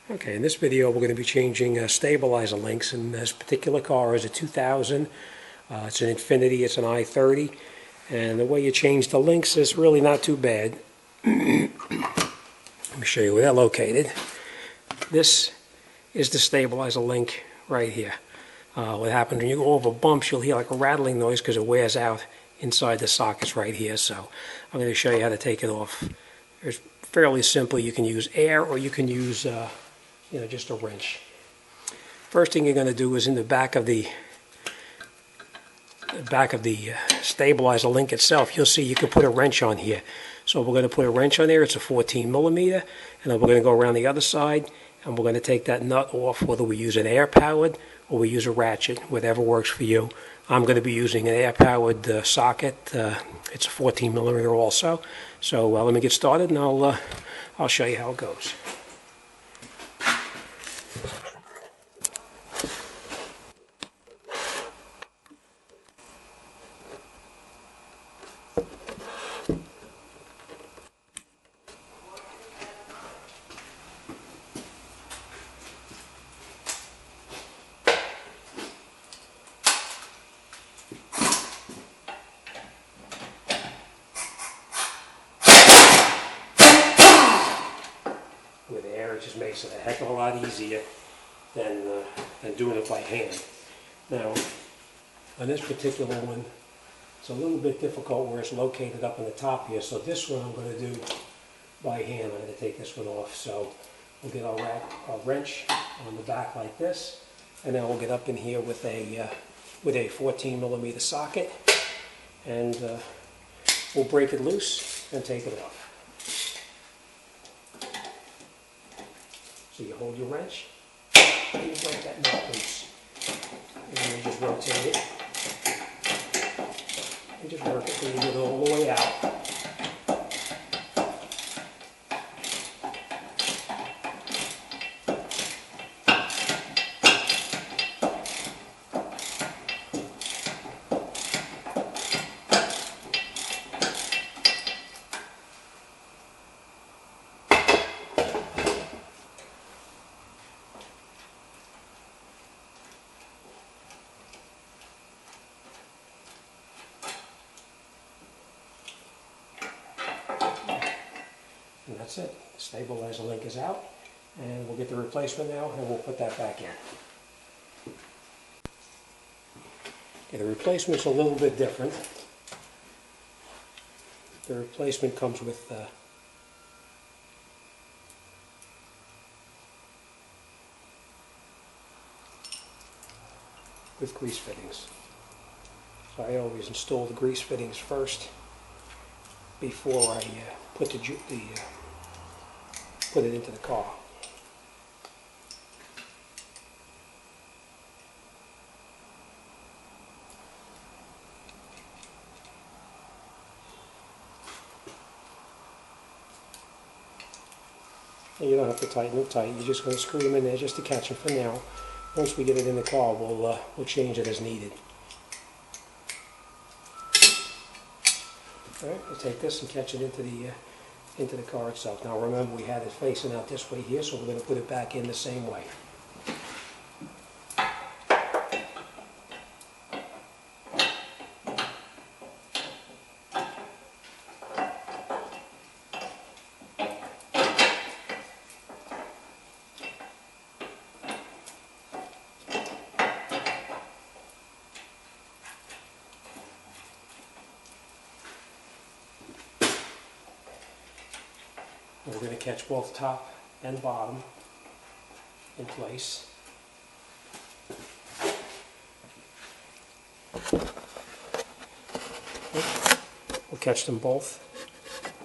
Okay, in this video we're going to be changing stabilizer links, and this particular car is a 2000. It's an Infiniti, it's an i30, and the way you change the links is really not too bad. Let me show you where they're located. This is the stabilizer link right here. What happens when you go over bumps, you'll hear like a rattling noise because it wears out inside the sockets right here. So I'm going to show you how to take it off. It's fairly simple. You can use air or you can use just a wrench. First thing you're going to do is in the back of the stabilizer link itself, you'll see you can put a wrench on here. So we're going to put a wrench on there. It's a 14 millimeter, and then we're going to go around the other side, and we're going to take that nut off, whether we use an air powered or we use a ratchet, whatever works for you. I'm going to be using an air powered socket. It's a 14 millimeter also. So let me get started, and I'll show you how it goes. With air, it just makes it a heck of a lot easier than doing it by hand. Now, on this particular one, it's a little bit difficult where it's located up in the top here. So this one I'm going to do by hand. I'm going to take this one off. So we'll get our wrench on the back like this, and then we'll get up in here with a 14 millimeter socket, and we'll break it loose and take it off. So you hold your wrench, and you break that nut loose. And then you just rotate it. And just work it till you get it all the way out. And that's it. The stabilizer link is out, and we'll get the replacement now, and we'll put that back in. Okay, the replacement's a little bit different. The replacement comes with grease fittings. So I always install the grease fittings first before I put it into the car. And you don't have to tighten it tight. You're just going to screw them in there just to catch them for now. Once we get it in the car, we'll change it as needed. All right, we'll take this and catch it into the car itself. Now remember, we had it facing out this way here, so we're going to put it back in the same way. And we're going to catch both top and bottom in place. We'll catch them both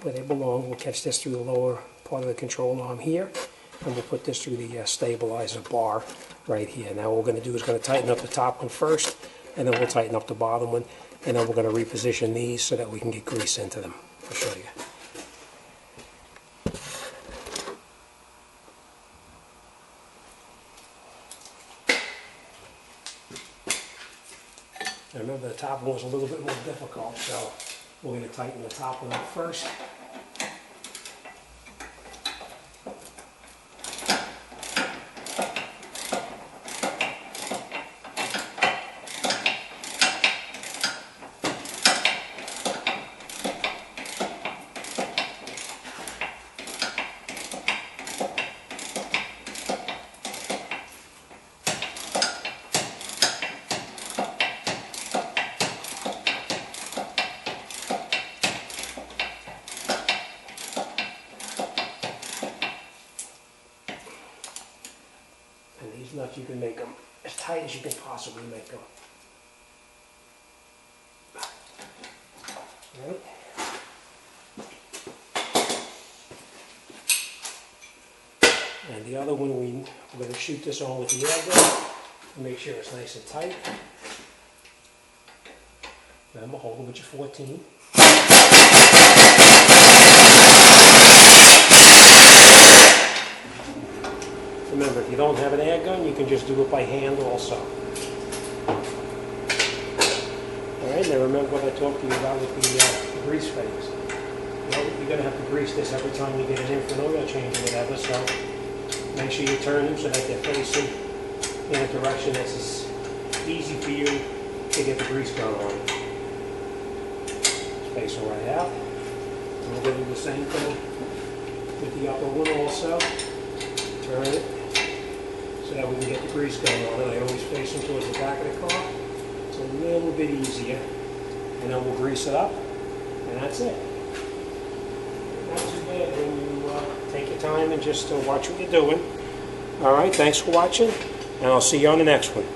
where they belong. We'll catch this through the lower part of the control arm here, and we'll put this through the stabilizer bar right here. Now what we're going to do is going to tighten up the top one first, and then we'll tighten up the bottom one, and then we're going to reposition these so that we can get grease into them. I'll show you. Now remember, the top one was a little bit more difficult, so we're going to tighten the top one up first. these nuts, you can make them as tight as you can possibly make them. All right. And the other one, we're going to shoot this on with the air gun to make sure it's nice and tight. Remember, hold it with your 14. Remember, if you don't have an air gun, you can just do it by hand also. Alright, now remember what I talked to you about with the grease phase. You're going to have to grease this every time you get an infant oil change or whatever, so make sure you turn them so that they're facing in a direction that's as easy for you to get the grease gun on. Space them right out. And we're going to do the same thing with the upper one also. Turn it so that we can get the grease gun on it. I always face them towards the back of the car. It's a little bit easier. And then we'll grease it up, and that's it. Not too bad when you take your time and just watch what you're doing. Alright, thanks for watching, and I'll see you on the next one.